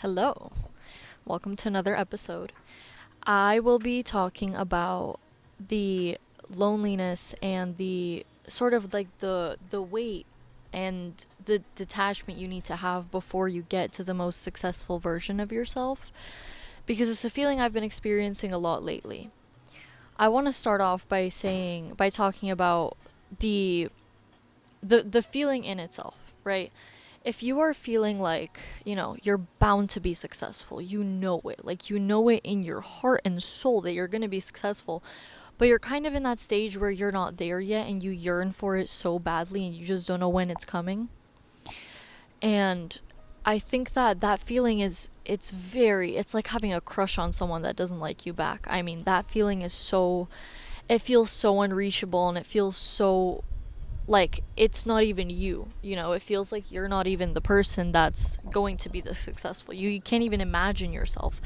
Hello. Welcome to another episode. I will be talking about the loneliness and the sort of like the weight and the detachment you need to have before you get to the most successful version of yourself because it's a feeling I've been experiencing a lot lately. I want to start off by talking about the the feeling in itself, right? If you are feeling like, you're bound to be successful, you know it. Like, you know it in your heart and soul that you're going to be successful, but you're kind of in that stage where you're not there yet and you yearn for it so badly and you just don't know when it's coming. And I think that that feeling it's like having a crush on someone that doesn't like you back. I mean, that feeling is it feels so unreachable and it feels so like it's not even you. It feels like you're not even the person that's going to be the successful. You can't even imagine yourself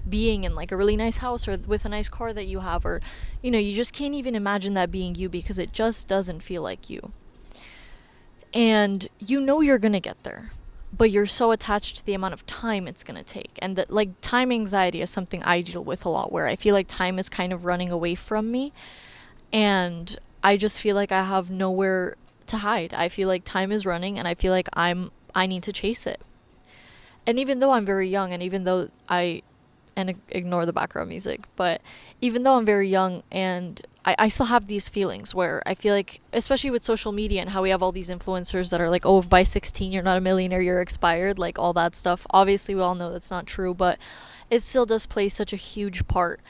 being in like a really nice house or with a nice car that you have, or you just can't even imagine that being you because it just doesn't feel like you. And you're going to get there, but you're so attached to the amount of time it's going to take. And that, like, time anxiety is something I deal with a lot, where I feel like time is kind of running away from me, and I just feel like I have nowhere to hide. I feel like time is running and I feel like I need to chase it. And even though I'm very young, and even though ignore the background music, but even though I'm very young and I still have these feelings where I feel like, especially with social media and how we have all these influencers that are like, oh, if by 16 you're not a millionaire, you're expired, like all that stuff. Obviously, we all know that's not true, but it still does play such a huge part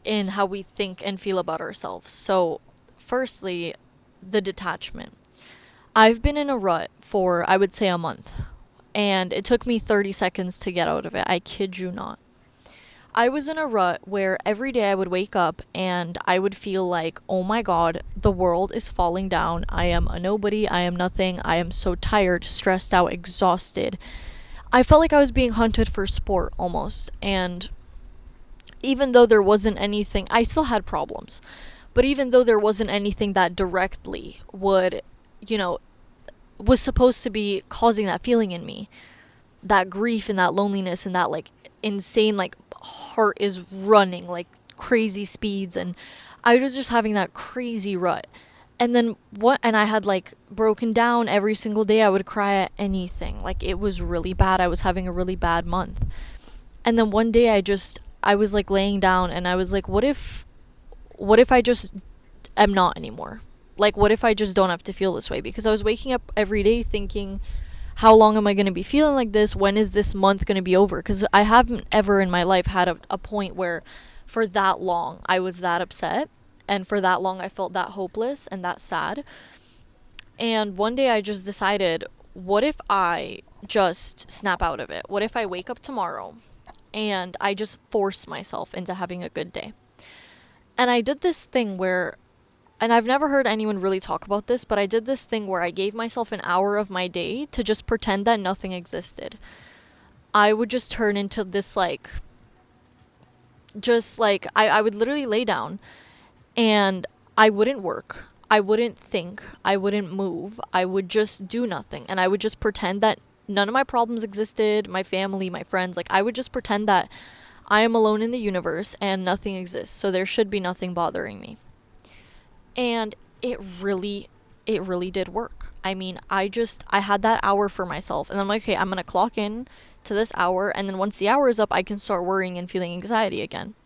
in how we think and feel about ourselves. So, firstly, the detachment. I've been in a rut for, I would say, a month, and it took me 30 seconds to get out of it. I kid you not. I was in a rut where every day I would wake up and I would feel like, oh my god, the world is falling down. I am a nobody. I am nothing. I am so tired, stressed out, exhausted. I felt like I was being hunted for sport almost. And even though there wasn't anything, I still had problems. But even though there wasn't anything that directly you know, was supposed to be causing that feeling in me, that grief and that loneliness and that like insane, like, heart is running like crazy speeds, and I was just having that crazy rut. And then and I had like broken down every single day. I would cry at anything. Like, it was really bad. I was having a really bad month. And then one day I was like laying down and I was like, what if I just am not anymore? Like, what if I just don't have to feel this way? Because I was waking up every day thinking, how long am I going to be feeling like this? When is this month going to be over? Because I haven't ever in my life had a point where for that long I was that upset, and for that long I felt that hopeless and that sad. And one day I just decided, what if I just snap out of it? What if I wake up tomorrow and I just force myself into having a good day? And I did this thing where, and I've never heard anyone really talk about this, but I did this thing where I gave myself an hour of my day to just pretend that nothing existed. I would just turn into this, like, just like, I would literally lay down and I wouldn't work. I wouldn't think. I wouldn't move. I would just do nothing. And I would just pretend that none of my problems existed, my family, my friends. Like, I would just pretend that I am alone in the universe and nothing exists. So there should be nothing bothering me. And it really did work. I mean, I had that hour for myself, and I'm like, okay, I'm going to clock in to this hour, and then once the hour is up, I can start worrying and feeling anxiety again.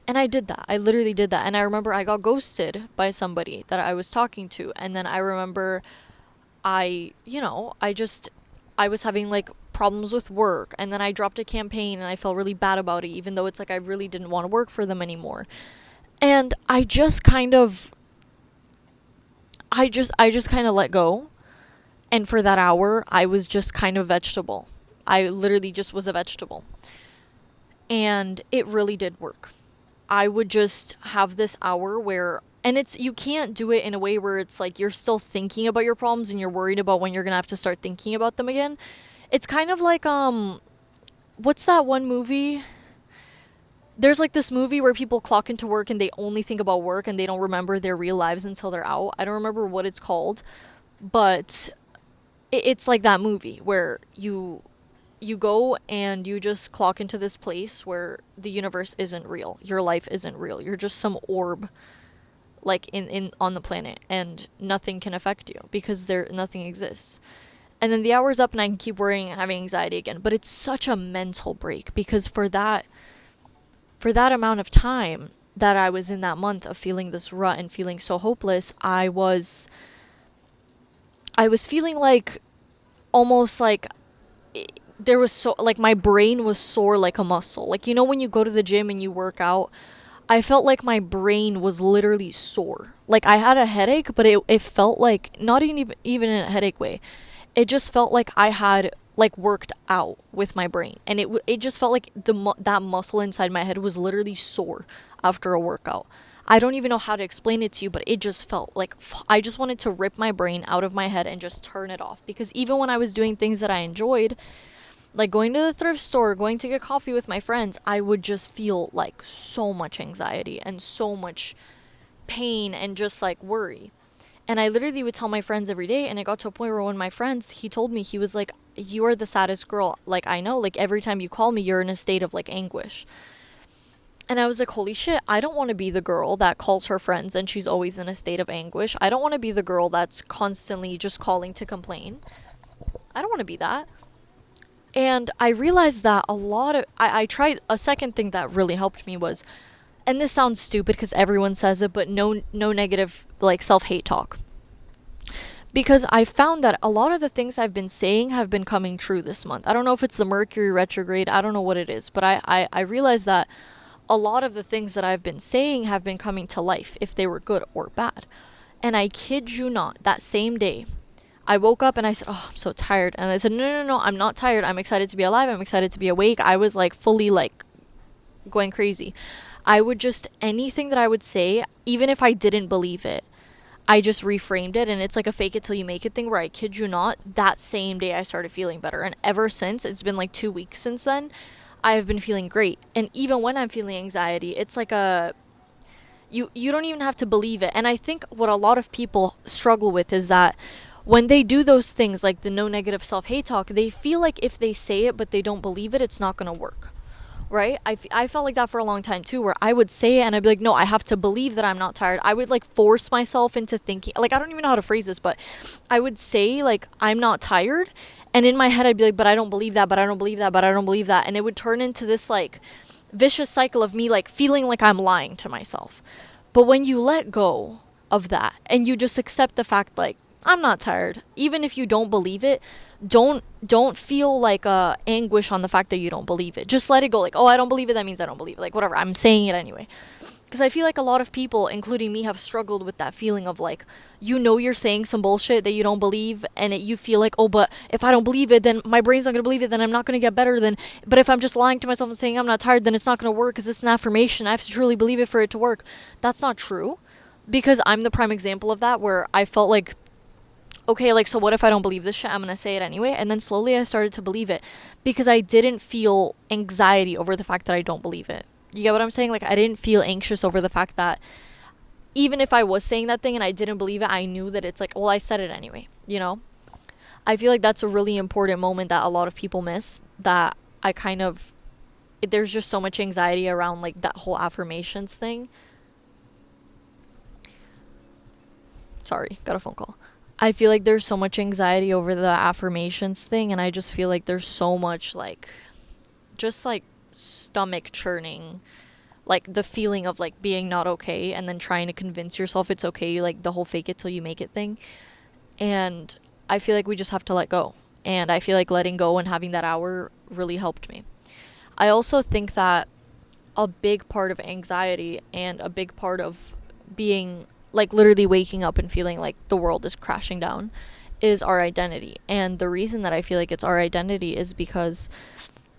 And I did that. I literally did that. And I remember I got ghosted by somebody that I was talking to, and then I remember I was having like problems with work, and then I dropped a campaign and I felt really bad about it, even though it's like I really didn't want to work for them anymore. And I just kind of let go. And for that hour, I was just kind of vegetable. I literally just was a vegetable. And it really did work. I would just have this hour where, and you can't do it in a way where it's like you're still thinking about your problems and you're worried about when you're going to have to start thinking about them again. It's kind of like, what's that one movie? There's like this movie where people clock into work and they only think about work and they don't remember their real lives until they're out. I don't remember what it's called, but it's like that movie where you go and you just clock into this place where the universe isn't real. Your life isn't real. You're just some orb like in on the planet, and nothing can affect you because there nothing exists. And then the hour's up and I can keep worrying and having anxiety again. But it's such a mental break because for that amount of time that I was in that month of feeling this rut and feeling so hopeless, I was feeling like almost like there was so like my brain was sore like a muscle. Like, you know, when you go to the gym and you work out, I felt like my brain was literally sore. Like I had a headache, but it felt like not even in a headache way. It just felt like I had like worked out with my brain, and it just felt like that muscle inside my head was literally sore after a workout. I don't even know how to explain it to you, but it just felt like I just wanted to rip my brain out of my head and just turn it off, because even when I was doing things that I enjoyed, like going to the thrift store, going to get coffee with my friends, I would just feel like so much anxiety and so much pain and just like worry. And I literally would tell my friends every day, and it got to a point where one of my friends, he told me, he was like, "You are the saddest girl. Like, I know, like every time you call me, you're in a state of like anguish." And I was like, holy shit, I don't want to be the girl that calls her friends and she's always in a state of anguish. I don't want to be the girl that's constantly just calling to complain. I don't want to be that. And I realized that I tried a second thing that really helped me was, and this sounds stupid because everyone says it, but no negative like self-hate talk. Because I found that a lot of the things I've been saying have been coming true this month. I don't know if it's the Mercury retrograde, I don't know what it is, but I realized that a lot of the things that I've been saying have been coming to life, if they were good or bad. And I kid you not, that same day, I woke up and I said, "Oh, I'm so tired." And I said, "No, no, no, I'm not tired. I'm excited to be alive. I'm excited to be awake." I was like fully like going crazy. I would just, anything that I would say, even if I didn't believe it, I just reframed it. And it's like a fake it till you make it thing where I kid you not, that same day I started feeling better. And ever since, it's been like 2 weeks since then, I have been feeling great. And even when I'm feeling anxiety, it's like you don't even have to believe it. And I think what a lot of people struggle with is that when they do those things like the no negative self-hate talk, they feel like if they say it but they don't believe it, it's not going to work. Right? I felt like that for a long time too, where I would say it and I'd be like, no, I have to believe that I'm not tired. I would like force myself into thinking, like, I don't even know how to phrase this, but I would say like, I'm not tired. And in my head, I'd be like, but I don't believe that, but I don't believe that, but I don't believe that. And it would turn into this like vicious cycle of me like feeling like I'm lying to myself. But when you let go of that and you just accept the fact like, I'm not tired, even if you don't believe it, don't feel like anguish on the fact that you don't believe it. Just let it go. Like, oh, I don't believe it, that means I don't believe it. Like, whatever, I'm saying it anyway. Because I feel like a lot of people, including me, have struggled with that feeling of like, you know, you're saying some bullshit that you don't believe, and you feel like, oh, but if I don't believe it, then my brain's not going to believe it, then I'm not going to get better. But if I'm just lying to myself and saying I'm not tired, then it's not going to work because it's an affirmation. I have to truly believe it for it to work. That's not true. Because I'm the prime example of that, where I felt like, okay, like, so what if I don't believe this shit? I'm going to say it anyway. And then slowly I started to believe it because I didn't feel anxiety over the fact that I don't believe it. You get what I'm saying? Like, I didn't feel anxious over the fact that even if I was saying that thing and I didn't believe it, I knew that it's like, well, I said it anyway, you know? I feel like that's a really important moment that a lot of people miss, that I kind of, there's just so much anxiety around like that whole affirmations thing. Sorry, got a phone call. I feel like there's so much anxiety over the affirmations thing, and I just feel like there's so much like just like stomach churning, like the feeling of like being not okay and then trying to convince yourself it's okay, like the whole fake it till you make it thing. And I feel like we just have to let go. And I feel like letting go and having that hour really helped me. I also think that a big part of anxiety and a big part of being like literally waking up and feeling like the world is crashing down is our identity. And the reason that I feel like it's our identity is because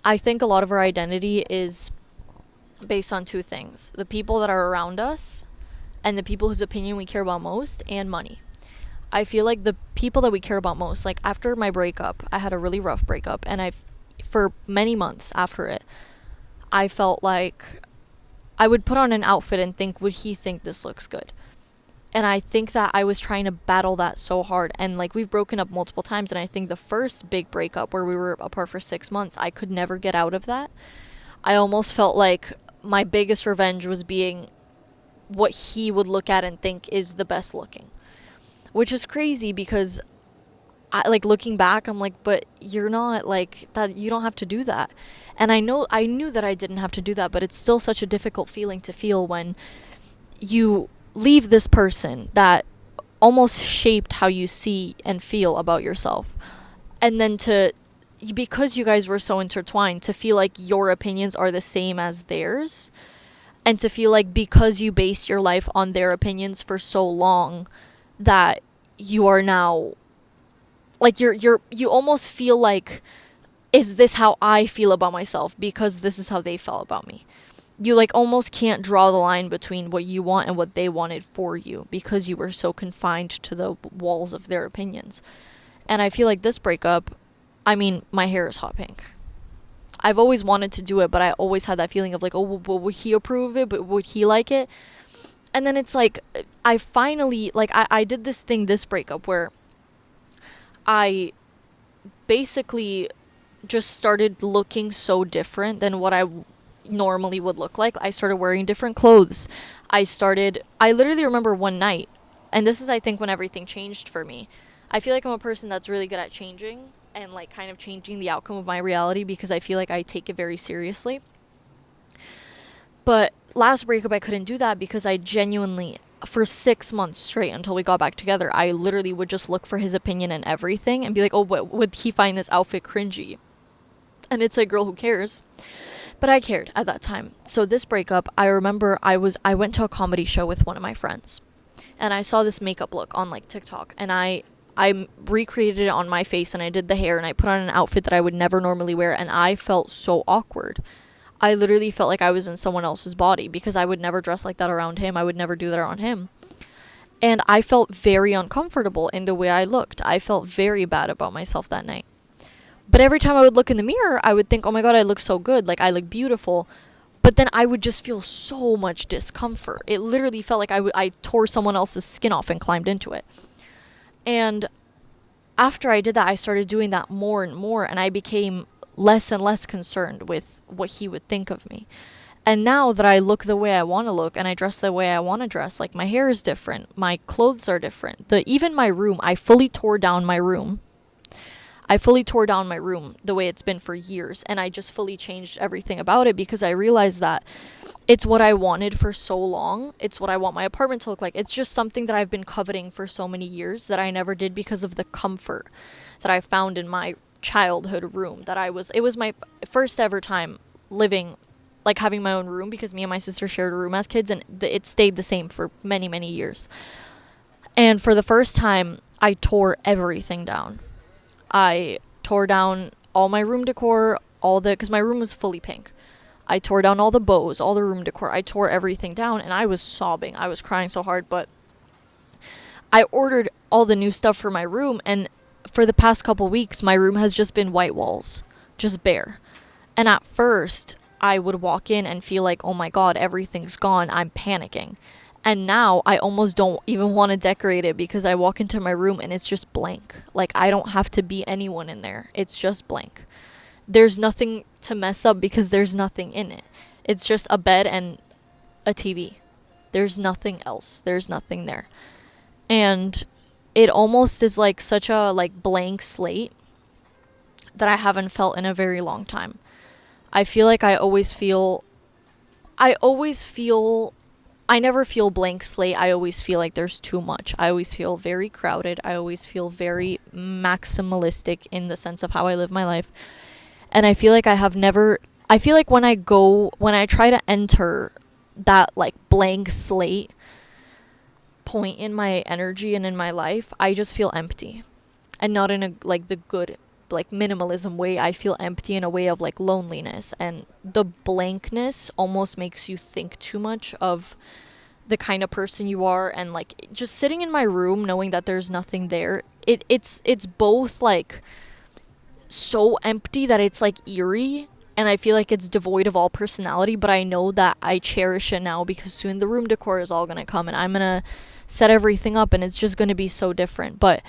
I think a lot of our identity is based on two things: the people that are around us and the people whose opinion we care about most, and money. I feel like the people that we care about most, like after my breakup, I had a really rough breakup, and for many months after it, I felt like I would put on an outfit and think, would he think this looks good? And I think that I was trying to battle that so hard. And like, we've broken up multiple times. And I think the first big breakup where we were apart for 6 months, I could never get out of that. I almost felt like my biggest revenge was being what he would look at and think is the best looking, which is crazy because I, like, looking back, I'm like, but you're not like that. You don't have to do that. And I knew that I didn't have to do that, but it's still such a difficult feeling to feel when you leave this person that almost shaped how you see and feel about yourself. And then because you guys were so intertwined, to feel like your opinions are the same as theirs, and to feel like because you based your life on their opinions for so long, that you are now like you almost feel like, is this how I feel about myself because this is how they felt about me. You like almost can't draw the line between what you want and what they wanted for you because you were so confined to the walls of their opinions. And I feel like this breakup, I mean, my hair is hot pink. I've always wanted to do it, but I always had that feeling of like, oh, well, would he approve of it? But would he like it? And then it's like, I finally, like, I did this thing, this breakup, where I basically just started looking so different than what I normally would look like. I started wearing different clothes. I literally remember one night, and this is, I think, when everything changed for me. I feel like I'm a person that's really good at changing and like kind of changing the outcome of my reality because I feel like I take it very seriously. But last breakup, I couldn't do that because I genuinely, for 6 months straight until we got back together, I literally would just look for his opinion in everything and be like, oh, what, would he find this outfit cringy? And it's like, girl, who cares? But I cared at that time. So this breakup, I remember I went to a comedy show with one of my friends, and I saw this makeup look on like TikTok, and I recreated it on my face, and I did the hair, and I put on an outfit that I would never normally wear, and I felt so awkward. I literally felt like I was in someone else's body because I would never dress like that around him. I would never do that around him. And I felt very uncomfortable in the way I looked. I felt very bad about myself that night. But every time I would look in the mirror, I would think, oh my God, I look so good. Like, I look beautiful. But then I would just feel so much discomfort. It literally felt like I tore someone else's skin off and climbed into it. And after I did that, I started doing that more and more. And I became less and less concerned with what he would think of me. And now that I look the way I want to look and I dress the way I want to dress, like my hair is different, my clothes are different. Even my room, I fully tore down my room. I fully tore down my room the way it's been for years, and I just fully changed everything about it because I realized that it's what I wanted for so long. It's what I want my apartment to look like. It's just something that I've been coveting for so many years that I never did because of the comfort that I found in my childhood room. It was my first ever time living, like having my own room, because me and my sister shared a room as kids, and it stayed the same for many, many years. And for the first time, I tore everything down. I tore down all my room decor, because my room was fully pink. I tore down all the bows, all the room decor. I tore everything down, and I was sobbing. I was crying so hard, but I ordered all the new stuff for my room, and for the past couple weeks, my room has just been white walls, just bare. And at first, I would walk in and feel like, oh my God, everything's gone. I'm panicking. And now I almost don't even want to decorate it because I walk into my room and it's just blank. Like, I don't have to be anyone in there. It's just blank. There's nothing to mess up because there's nothing in it. It's just a bed and a TV. There's nothing else. There's nothing there. And it almost is like such a like blank slate that I haven't felt in a very long time. I feel like I never feel blank slate. I always feel like there's too much. I always feel very crowded. I always feel very maximalistic in the sense of how I live my life. And I feel like I feel like when I try to enter that like blank slate point in my energy and in my life, I just feel empty. And not in a like the good like minimalism way. I feel empty in a way of like loneliness, and the blankness almost makes you think too much of the kind of person you are. And like just sitting in my room knowing that there's nothing there, it's both like so empty that it's like eerie, and I feel like it's devoid of all personality, but I know that I cherish it now because soon the room decor is all going to come and I'm going to set everything up and it's just going to be so different. But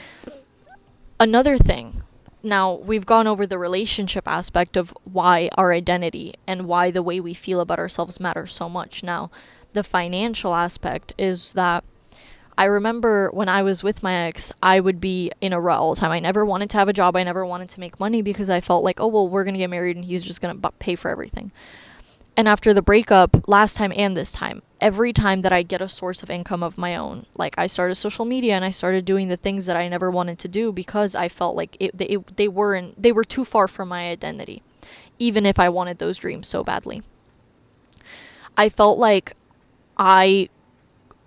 another thing, now we've gone over the relationship aspect of why our identity and why the way we feel about ourselves matters so much. Now, the financial aspect is that I remember when I was with my ex, I would be in a rut all the time. I never wanted to have a job. I never wanted to make money because I felt like, oh, well, we're going to get married and he's just going to pay for everything. And after the breakup, last time and this time, every time that I get a source of income of my own, like I started social media and I started doing the things that I never wanted to do because I felt like they were too far from my identity, even if I wanted those dreams so badly. I felt like I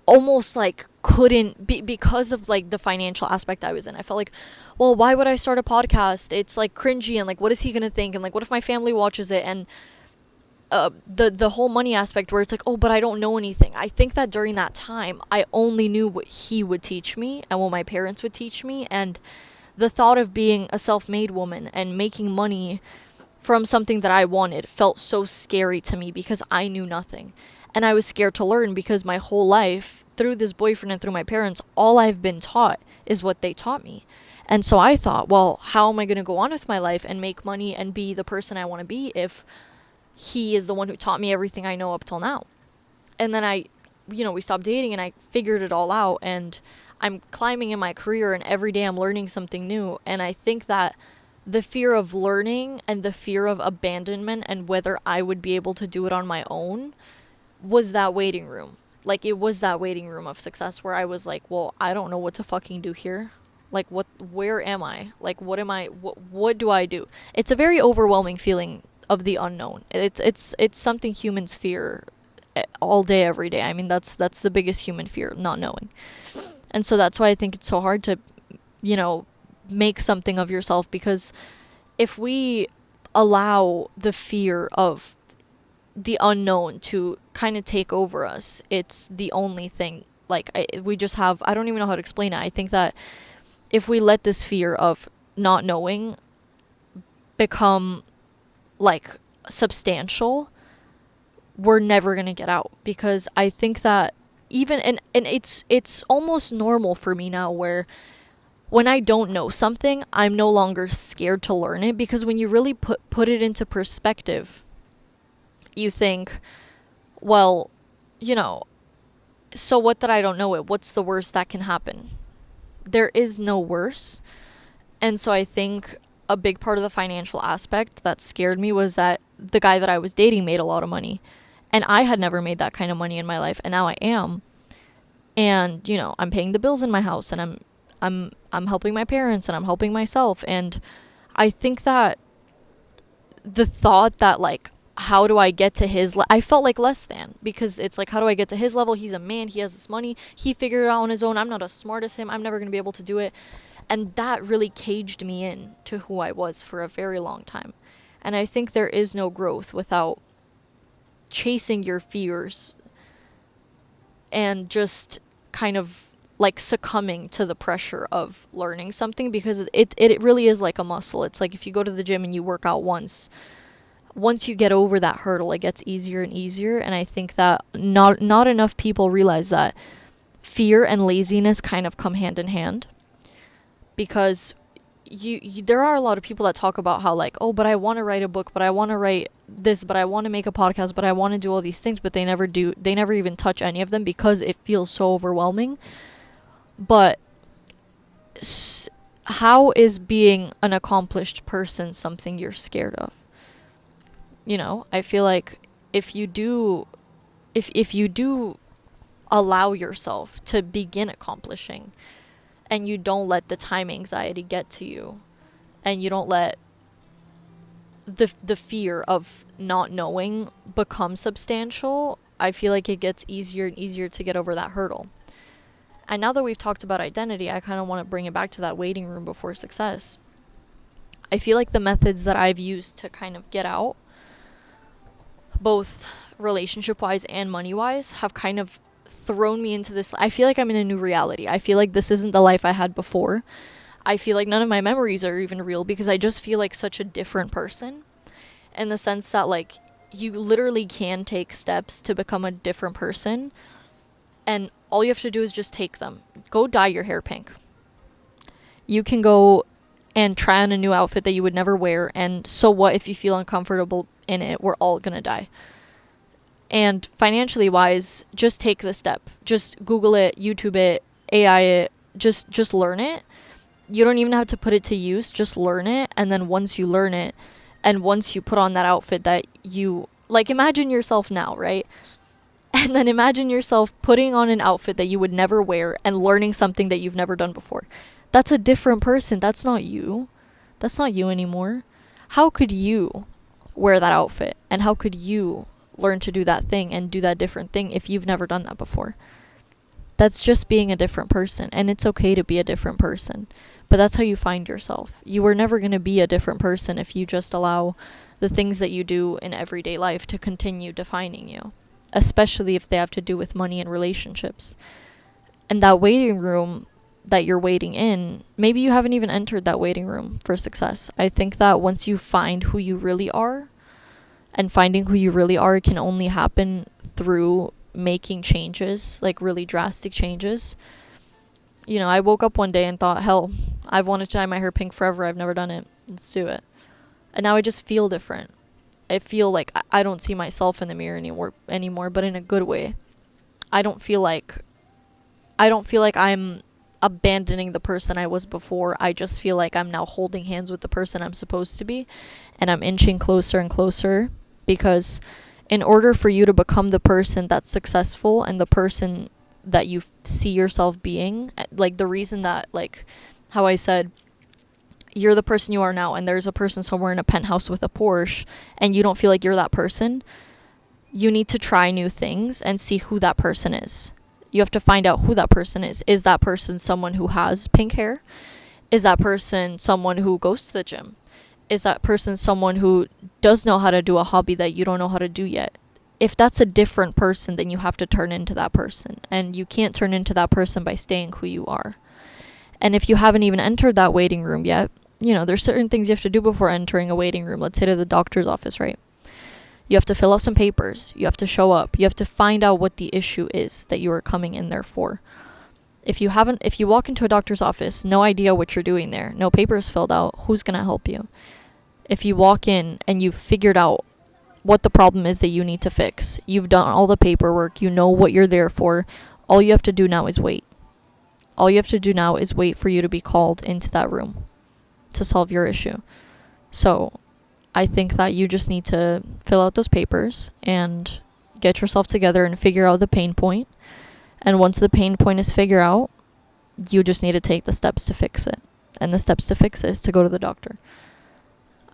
almost like couldn't be because of like the financial aspect I was in. I felt like, well, why would I start a podcast? It's like cringy and like what is he gonna think, and like what if my family watches it, and the whole money aspect where it's like, oh, but I don't know anything. I think that during that time I only knew what he would teach me and what my parents would teach me, and the thought of being a self-made woman and making money from something that I wanted felt so scary to me because I knew nothing. And I was scared to learn because my whole life, through this boyfriend and through my parents, all I've been taught is what they taught me. And so I thought, well, how am I going to go on with my life and make money and be the person I want to be if he is the one who taught me everything I know up till now? And then we stopped dating and I figured it all out, and I'm climbing in my career and every day I'm learning something new. And I think that the fear of learning and the fear of abandonment and whether I would be able to do it on my own was that waiting room. Like, it was that waiting room of success where I was like, well, I don't know what to fucking do here. Like, where am I? Like, what do I do? It's a very overwhelming feeling of the unknown. It's something humans fear all day, every day. I mean, that's the biggest human fear, not knowing. And so that's why I think it's so hard to, make something of yourself, because if we allow the fear of the unknown to kind of take over us, it's the only thing. Like, we just have, I don't even know how to explain it. I think that if we let this fear of not knowing become like substantial, we're never going to get out. Because I think that even, and it's almost normal for me now where when I don't know something, I'm no longer scared to learn it, because when you really put it into perspective, you think, well, so what that I don't know it? What's the worst that can happen? There is no worse. And so I think a big part of the financial aspect that scared me was that the guy that I was dating made a lot of money. And I had never made that kind of money in my life, and now I am. And, I'm paying the bills in my house, and I'm helping my parents, and I'm helping myself. And I think that the thought that, like, how do I get to his I felt like less than, because it's like, how do I get to his level? He's a man, he has this money, he figured it out on his own. I'm not as smart as him, I'm never going to be able to do it. And that really caged me in to who I was for a very long time. And I think there is no growth without chasing your fears and just kind of like succumbing to the pressure of learning something, because it really is like a muscle. It's like if you go to the gym and you work out once you get over that hurdle, it gets easier and easier. And I think that not enough people realize that fear and laziness kind of come hand in hand, because you there are a lot of people that talk about how, like, oh, but I want to write a book, but I want to write this, but I want to make a podcast, but I want to do all these things, but they never even touch any of them because it feels so overwhelming. But how is being an accomplished person something you're scared of? I feel like if you do allow yourself to begin accomplishing, and you don't let the time anxiety get to you, and you don't let the fear of not knowing become substantial, I feel like it gets easier and easier to get over that hurdle. And now that we've talked about identity, I kind of want to bring it back to that waiting room before success. I feel like the methods that I've used to kind of get out, both relationship-wise and money-wise, have kind of thrown me into this. I feel like I'm in a new reality. I feel like this isn't the life I had before. I feel like none of my memories are even real, because I just feel like such a different person. in the sense that, like, you literally can take steps to become a different person, and all you have to do is just take them. Go dye your hair pink. You can go and try on a new outfit that you would never wear, and so what if you feel uncomfortable in it? We're all gonna die. And financially wise, just take the step. Just Google it, YouTube it, AI it, just learn it. You don't even have to put it to use, just learn it. And then once you learn it, and once you put on that outfit that you like, imagine yourself now, right? And then imagine yourself putting on an outfit that you would never wear and learning something that you've never done before. That's a different person. That's not you. That's not you anymore. How could you wear that outfit? And how could you learn to do that thing and do that different thing if you've never done that before? That's just being a different person. And it's okay to be a different person. But that's how you find yourself. You are never going to be a different person if you just allow the things that you do in everyday life to continue defining you, especially if they have to do with money and relationships. And that waiting room that you're waiting in, maybe you haven't even entered that waiting room for success. I think that once you find who you really are, and finding who you really are can only happen through making changes, like really drastic changes. You know, I woke up one day and thought, hell, I've wanted to dye my hair pink forever. I've never done it. Let's do it. And now I just feel different. I feel like I don't see myself in the mirror anymore, but in a good way. I don't feel like I'm abandoning the person I was before. I just feel like I'm now holding hands with the person I'm supposed to be, and I'm inching closer and closer, because in order for you to become the person that's successful and the person that you see yourself being, like the reason that, like how I said, you're the person you are now, and there's a person somewhere in a penthouse with a Porsche, and you don't feel like you're that person, you need to try new things and see who that person is. You have to find out who that person is. Is that person someone who has pink hair? Is that person someone who goes to the gym? Is that person someone who does know how to do a hobby that you don't know how to do yet? If that's a different person, then you have to turn into that person. And you can't turn into that person by staying who you are. And if you haven't even entered that waiting room yet, you know, there's certain things you have to do before entering a waiting room. Let's say to the doctor's office, right? You have to fill out some papers. You have to show up. You have to find out what the issue is that you are coming in there for. If you walk into a doctor's office, no idea what you're doing there, no papers filled out, who's going to help you? If you walk in and you've figured out what the problem is that you need to fix, you've done all the paperwork, you know what you're there for, all you have to do now is wait. All you have to do now is wait for you to be called into that room to solve your issue. So I think that you just need to fill out those papers and get yourself together and figure out the pain point. And once the pain point is figured out, you just need to take the steps to fix it. And the steps to fix it is to go to the doctor.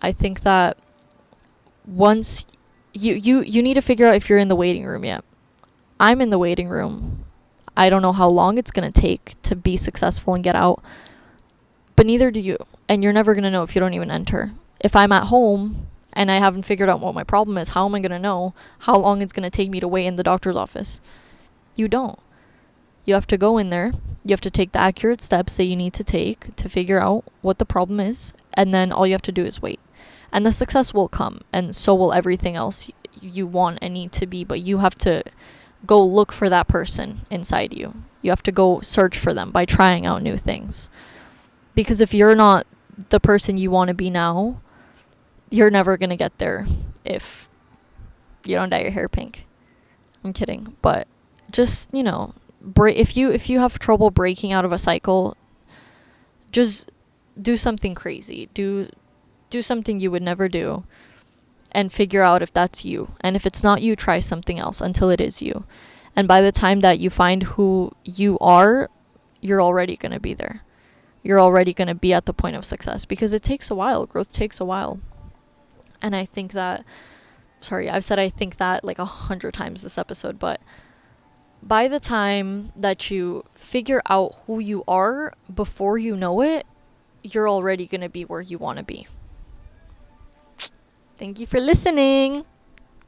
I think that once you need to figure out if you're in the waiting room yet. I'm in the waiting room. I don't know how long it's going to take to be successful and get out, but neither do you. And you're never going to know if you don't even enter. If I'm at home and I haven't figured out what my problem is, how am I going to know how long it's going to take me to wait in the doctor's office? You don't. You have to go in there. You have to take the accurate steps that you need to take to figure out what the problem is. And then all you have to do is wait. And the success will come. And so will everything else you want and need to be. But you have to go look for that person inside you. You have to go search for them by trying out new things. Because if you're not the person you want to be now, you're never going to get there if you don't dye your hair pink. I'm kidding. But just, you know, if you have trouble breaking out of a cycle, just do something crazy. Do something you would never do and figure out if that's you. And if it's not you, try something else until it is you. And by the time that you find who you are, you're already going to be there. You're already going to be at the point of success, because it takes a while. Growth takes a while. And I think that, I've said I think that like 100 times this episode, but by the time that you figure out who you are before you know it, you're already going to be where you want to be. Thank you for listening.